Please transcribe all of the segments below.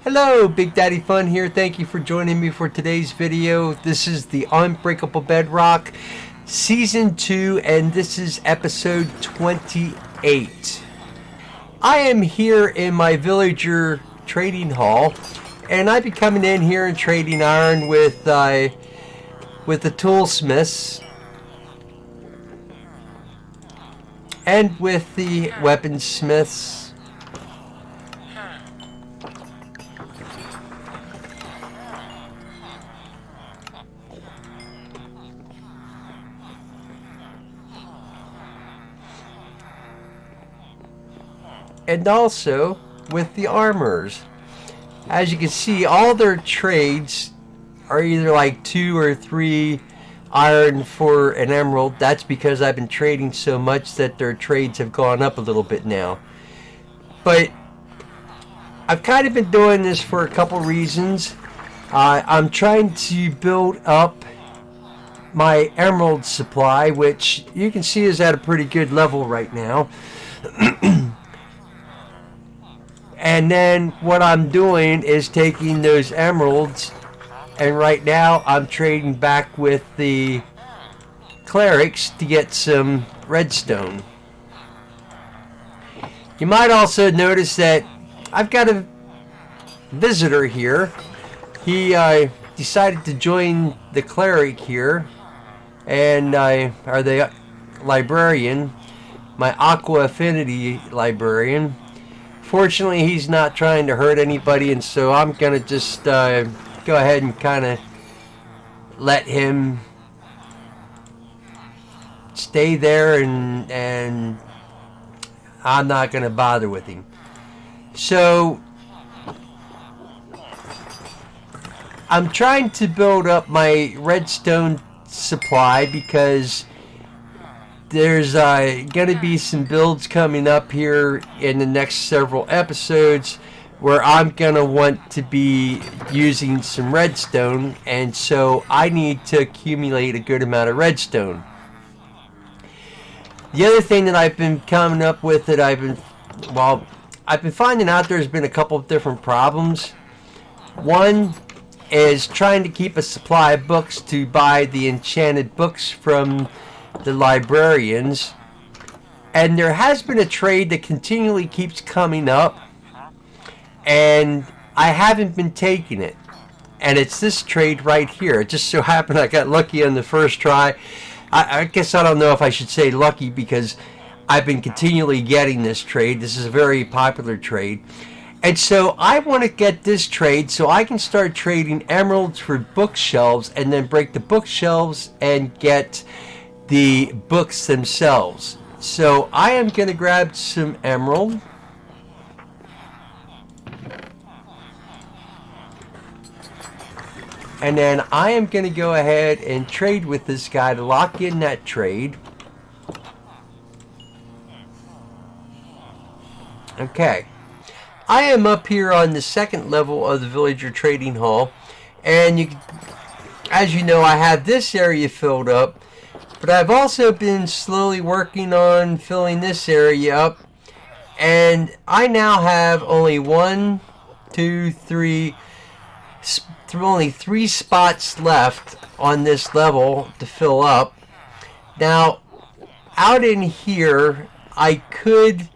Hello, Big Daddy Fun here. Thank you for joining me for today's video. This is the Unbreakable Bedrock Season 2, and this is episode 28. I am here in my villager trading hall, and I've been coming in here and trading iron with the toolsmiths and with the weaponsmiths. And also with the armorers. As you can see, all their trades are either like 2 or 3 iron for an emerald. That's because I've been trading so much that their trades have gone up a little bit now. But I've kind of been doing this for a couple reasons. I'm trying to build up my emerald supply, which you can see is at a pretty good level right now. And then what I'm doing is taking those emeralds, and right now I'm trading back with the clerics to get some redstone. You might also notice that I've got a visitor here. He decided to join the cleric here, and or the librarian, my Aqua Affinity librarian. Fortunately, he's not trying to hurt anybody, and so I'm going to just go ahead and kind of let him stay there, and I'm not going to bother with him. So I'm trying to build up my redstone supply because there's going to be some builds coming up here in the next several episodes where I'm going to want to be using some redstone, and so I need to accumulate a good amount of redstone. The other thing that I've been coming up with that I've been finding out there's been a couple of different problems. One is trying to keep a supply of books to buy the enchanted books from the librarians, and there has been a trade that continually keeps coming up, and I haven't been taking it, and it's this trade right here. It just so happened I got lucky on the first try. I guess I don't know if I should say lucky, because I've been continually getting this trade. This is a very popular trade, and so I want to get this trade so I can start trading emeralds for bookshelves, and then break the bookshelves and get the books themselves. So I am going to grab some emerald. And then I am going to go ahead and trade with this guy to lock in that trade. Okay. I am up here on the second level of the villager trading hall. And as you know, I have this area filled up. But I've also been slowly working on filling this area up, and I now have only only 3 spots left on this level to fill up. Now, out in here, I could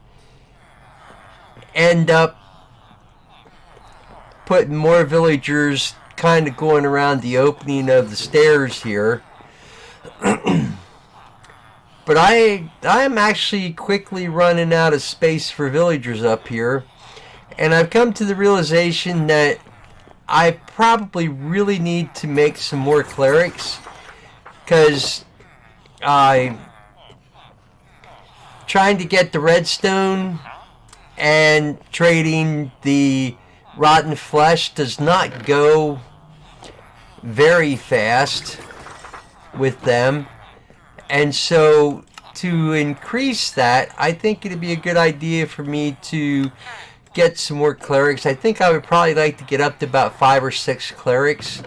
end up putting more villagers kind of going around the opening of the stairs here. But I'm actually quickly running out of space for villagers up here, and I've come to the realization that I probably really need to make some more clerics, because trying to get the redstone and trading the rotten flesh does not go very fast with them. And so to increase that, I think it'd be a good idea for me to get some more clerics. I think I would probably like to get up to about 5 or 6 clerics.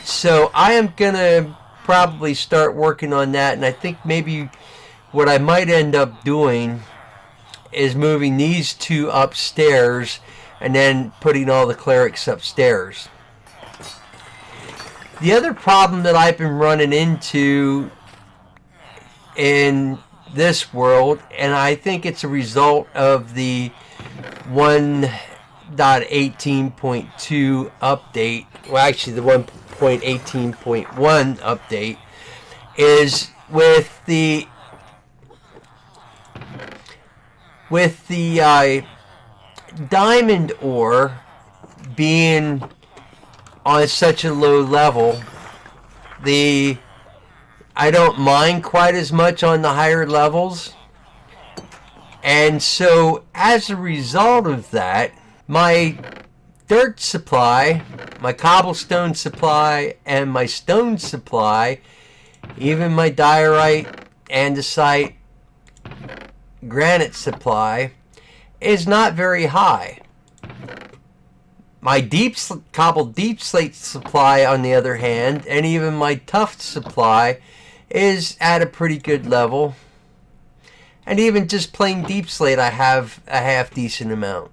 So I am going to probably start working on that, and I think maybe what I might end up doing is moving these two upstairs and then putting all the clerics upstairs. The other problem that I've been running into in this world, and I think it's a result of the 1.18.2 update, well actually the 1.18.1 update, is with the diamond ore being on such a low level, I don't mine quite as much on the higher levels. And so as a result of that, my dirt supply, my cobblestone supply, and my stone supply, even my diorite, andesite, granite supply, is not very high. My cobbled deep slate supply, on the other hand, and even my tuff supply, is at a pretty good level. And even just plain deep slate, I have a half decent amount.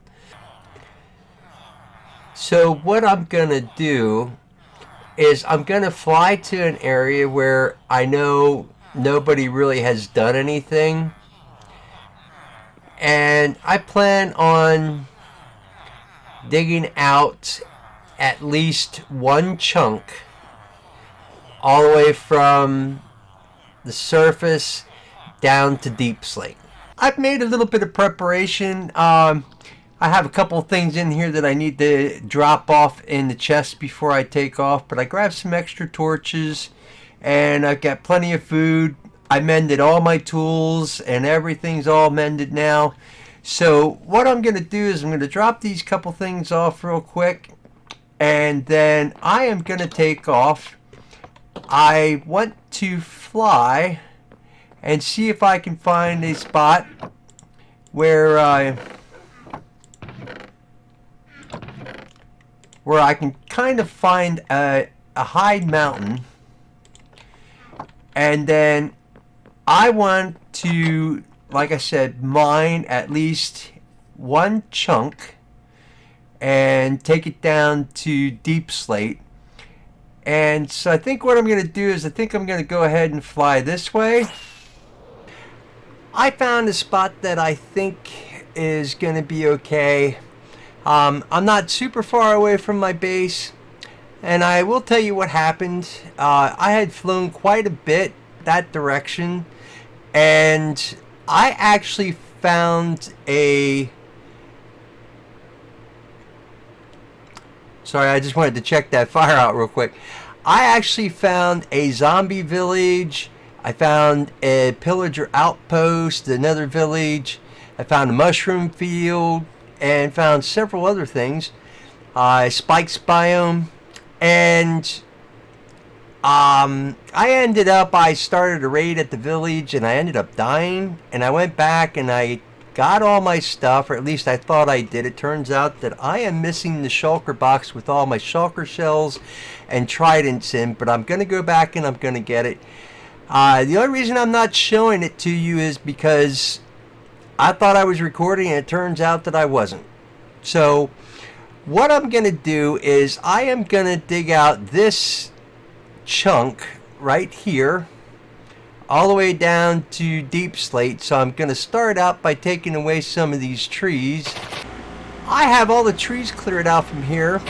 So what I'm going to do is I'm going to fly to an area where I know nobody really has done anything. And I plan on digging out at least one chunk all the way from the surface down to deep slate. I've made a little bit of preparation. I have a couple of things in here that I need to drop off in the chest before I take off, but I grabbed some extra torches and I've got plenty of food. I mended all my tools and everything's all mended now. So what I'm going to do is I'm going to drop these couple things off real quick, and then I am going to take off. I want to fly and see if I can find a spot where I can kind of find a high mountain, and then I want to, like I said, mine at least one chunk and take it down to deep slate. And so I think what I'm going to do is I think I'm going to go ahead and fly this way. I found a spot that I think is going to be okay. I'm not super far away from my base, and I will tell you what happened. I had flown quite a bit that direction, and I actually found a... Sorry, I just wanted to check that fire out real quick. I actually found a zombie village. I found a pillager outpost, another village. I found a mushroom field and found several other things. Spikes biome. And I started a raid at the village and I ended up dying. And I went back and I got all my stuff, or at least I thought I did. It turns out that I am missing the shulker box with all my shulker shells and tridents in, but I'm going to go back and I'm going to get it. The only reason I'm not showing it to you is because I thought I was recording and it turns out that I wasn't. So what I'm going to do is I am going to dig out this chunk right here all the way down to deep slate. So I'm going to start out by taking away some of these trees. I have all the trees cleared out from here.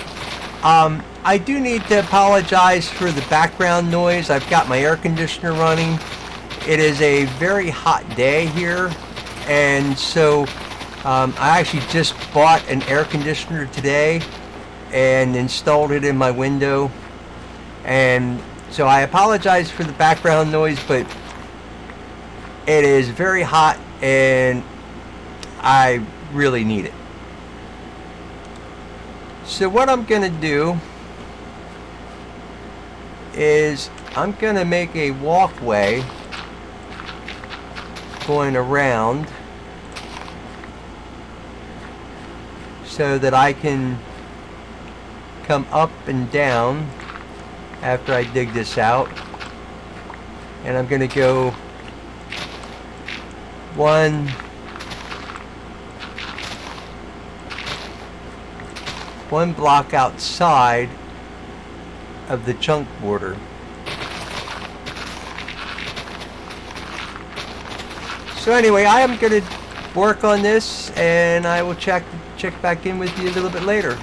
I do need to apologize for the background noise. I've got my air conditioner running. It is a very hot day here, and so I actually just bought an air conditioner today and installed it in my window, and so I apologize for the background noise, but it is very hot and I really need it. So what I'm going to do is I'm going to make a walkway going around so that I can come up and down after I dig this out. And I'm going to go 1, 1 block outside of the chunk border. So anyway, I am going to work on this, and I will check back in with you a little bit later.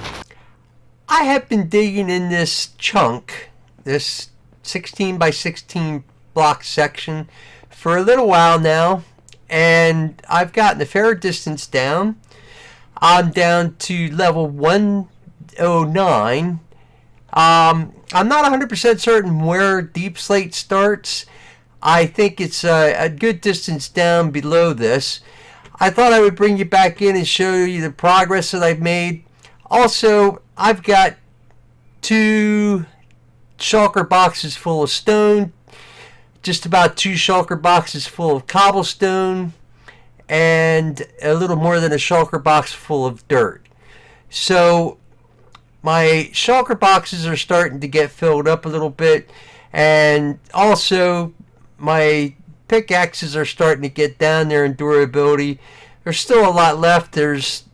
I have been digging in this chunk, this 16 by 16 block section, for a little while now, and I've gotten a fair distance down. I'm down to level 109. I'm not 100% certain where deep slate starts. I think it's a good distance down below this. I thought I would bring you back in and show you the progress that I've made. Also, I've got 2 shulker boxes full of stone, just about 2 shulker boxes full of cobblestone, and a little more than a shulker box full of dirt. So my shulker boxes are starting to get filled up a little bit, and also my pickaxes are starting to get down there in durability. There's still a lot left. This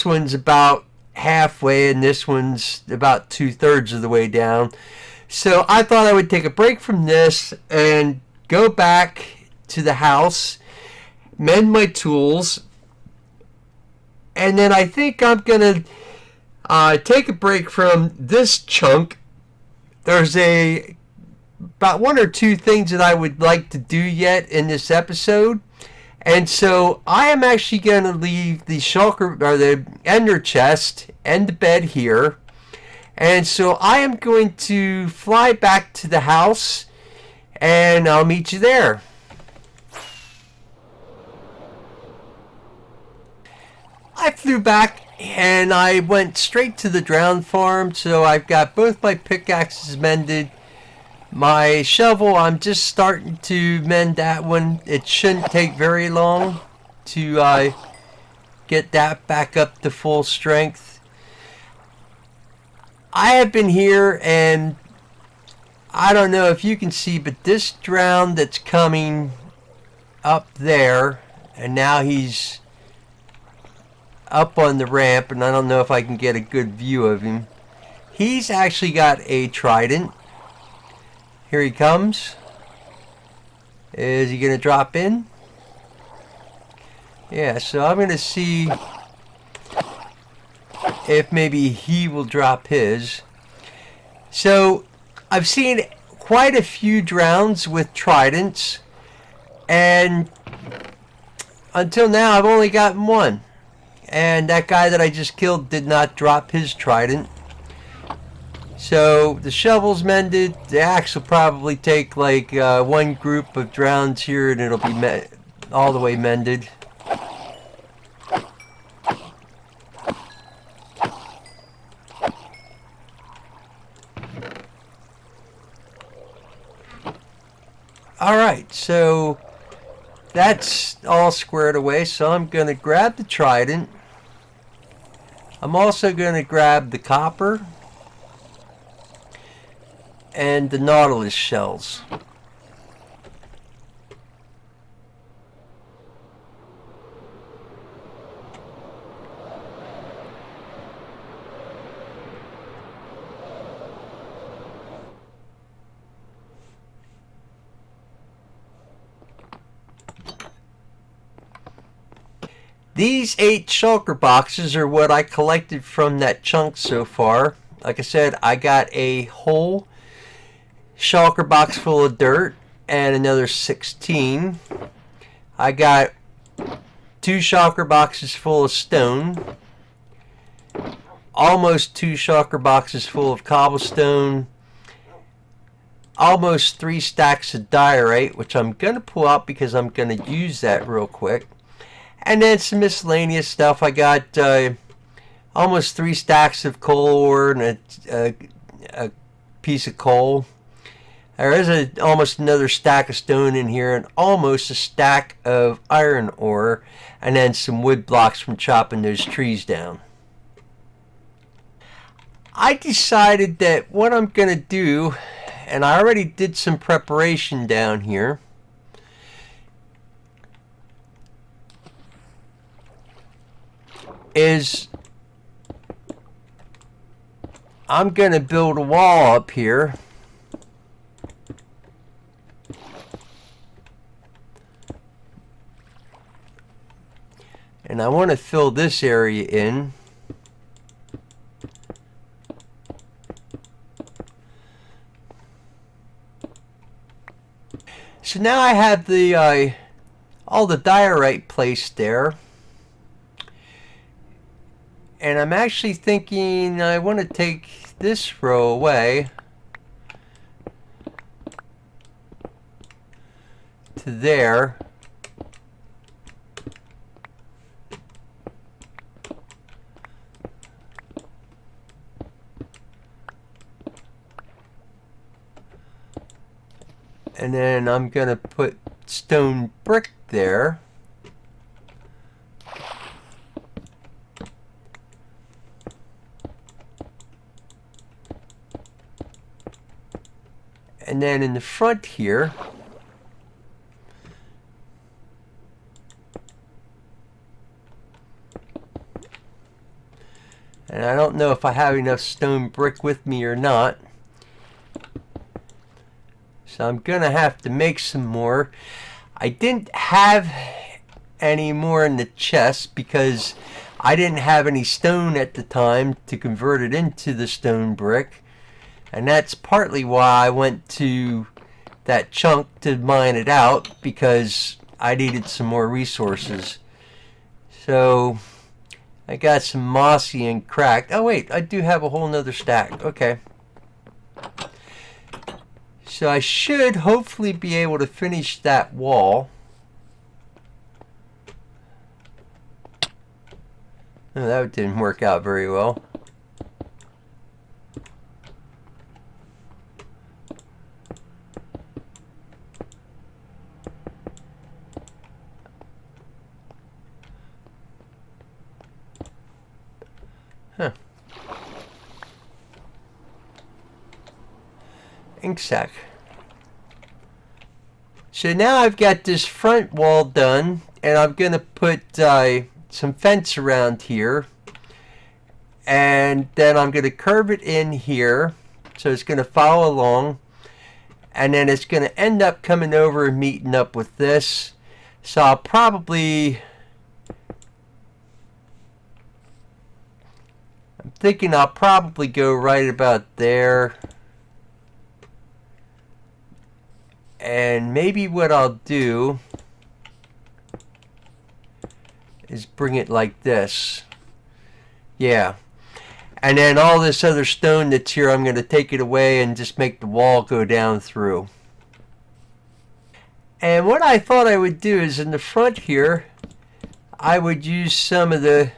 one's about halfway, and this one's about 2/3 of the way down. So I thought I would take a break from this and go back to the house, mend my tools, and then I think I'm gonna take a break from this chunk. There's about 1 or 2 things that I would like to do yet in this episode, and so I am actually going to leave the shulker or the ender chest and the bed here, and so I am going to fly back to the house, and I'll meet you there. I flew back and I went straight to the drowned farm, so I've got both my pickaxes mended. My shovel, I'm just starting to mend that one. It shouldn't take very long to get that back up to full strength. I have been here, and I don't know if you can see, but this drown that's coming up there, and now he's up on the ramp, and I don't know if I can get a good view of him. He's actually got a trident. Here he comes. Is he going to drop in? Yeah, so I'm going to see if maybe he will drop his. So I've seen quite a few drowns with tridents, and until now I've only gotten one. And that guy that I just killed did not drop his trident. So the shovel's mended. The axe will probably take like 1 group of drowns here, and it'll be all the way mended. Alright, so that's all squared away, so I'm going to grab the trident. I'm also going to grab the copper and the nautilus shells. These 8 shulker boxes are what I collected from that chunk so far. Like I said, I got a whole shulker box full of dirt and another 16. I got 2 shulker boxes full of stone, almost 2 shulker boxes full of cobblestone, almost 3 stacks of diorite, which I'm going to pull out because I'm going to use that real quick. And then some miscellaneous stuff. I got almost 3 stacks of coal ore and a piece of coal. There is almost another stack of stone in here, and almost a stack of iron ore, and then some wood blocks from chopping those trees down. I decided that what I'm going to do, and I already did some preparation down here, is I'm going to build a wall up here. And I want to fill this area in. So now I have the all the diorite placed there. And I'm actually thinking I want to take this row away to there. And then I'm going to put stone brick there. And then in the front here, and I don't know if I have enough stone brick with me or not. So I'm going to have to make some more. I didn't have any more in the chest because I didn't have any stone at the time to convert it into the stone brick. And that's partly why I went to that chunk to mine it out, because I needed some more resources. So I got some mossy and cracked. Oh wait, I do have a whole nother stack. Okay. So I should hopefully be able to finish that wall. Oh, that didn't work out very well. Huh. Ink sac. So now I've got this front wall done, and I'm going to put some fence around here, and then I'm going to curve it in here so it's going to follow along, and then it's going to end up coming over and meeting up with this. So I'm thinking I'll probably go right about there. And maybe what I'll do is bring it like this. Yeah. And then all this other stone that's here, I'm going to take it away and just make the wall go down through. And what I thought I would do is in the front here, I would use some of the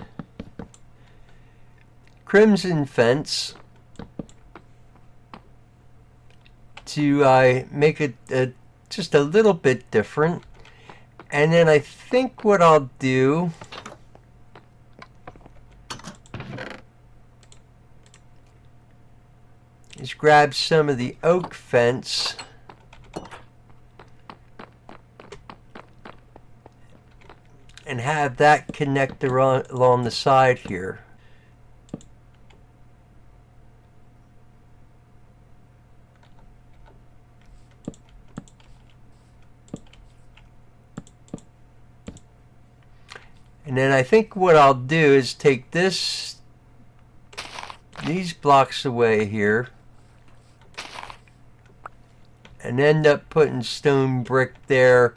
crimson fence to make it just a little bit different. And then I think what I'll do is grab some of the oak fence and have that connect along the side here. And then I think what I'll do is take these blocks away here and end up putting stone brick there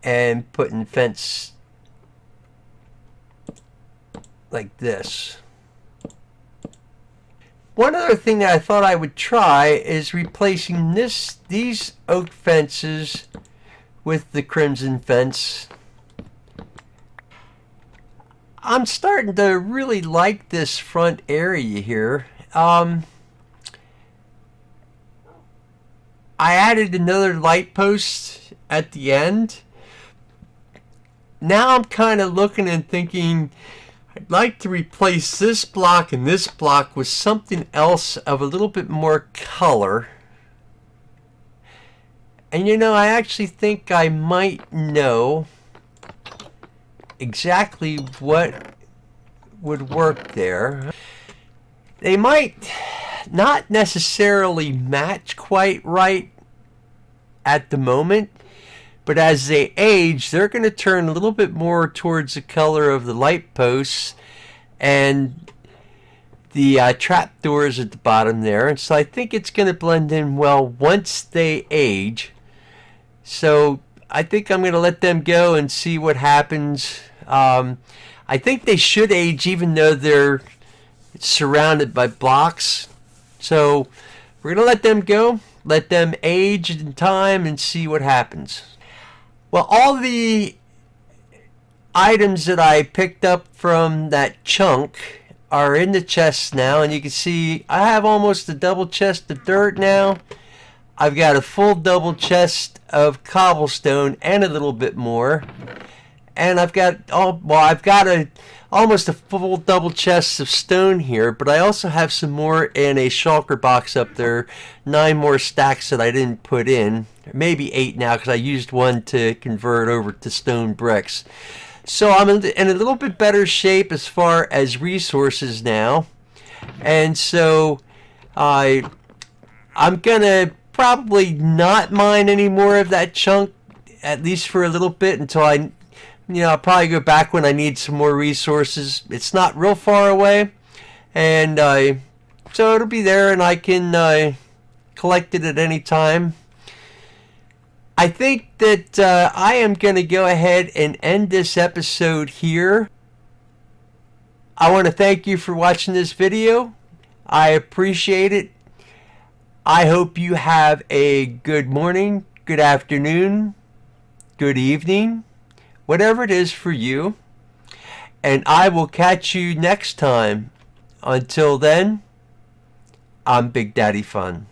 and putting fence like this. One other thing that I thought I would try is replacing these oak fences with the crimson fence. I'm starting to really like this front area here. I added another light post at the end. Now I'm kind of looking and thinking I'd like to replace this block and this block with something else of a little bit more color. And you know, I actually think I might know exactly what would work there. They might not necessarily match quite right at the moment, but as they age, they're going to turn a little bit more towards the color of the light posts and the trap doors at the bottom there. And so I think it's going to blend in well once they age. So I think I'm going to let them go and see what happens. I think they should age even though they're surrounded by blocks. So we're going to let them go, let them age in time, and see what happens. Well, all the items that I picked up from that chunk are in the chest now, and you can see I have almost a double chest of dirt now. I've got a full double chest of cobblestone and a little bit more, and I've got almost a full double chest of stone here, but I also have some more in a shulker box up there, 9 more stacks that I didn't put in, maybe 8 now because I used one to convert over to stone bricks. So I'm in a little bit better shape as far as resources now, and so I'm gonna probably not mine any more of that chunk, at least for a little bit, until I'll probably go back when I need some more resources. It's not real far away, and so it'll be there, and I can collect it at any time. I think that I am going to go ahead and end this episode here. I want to thank you for watching this video. I appreciate it. I hope you have a good morning, good afternoon, good evening, whatever it is for you. And I will catch you next time. Until then, I'm Big Daddy Fun.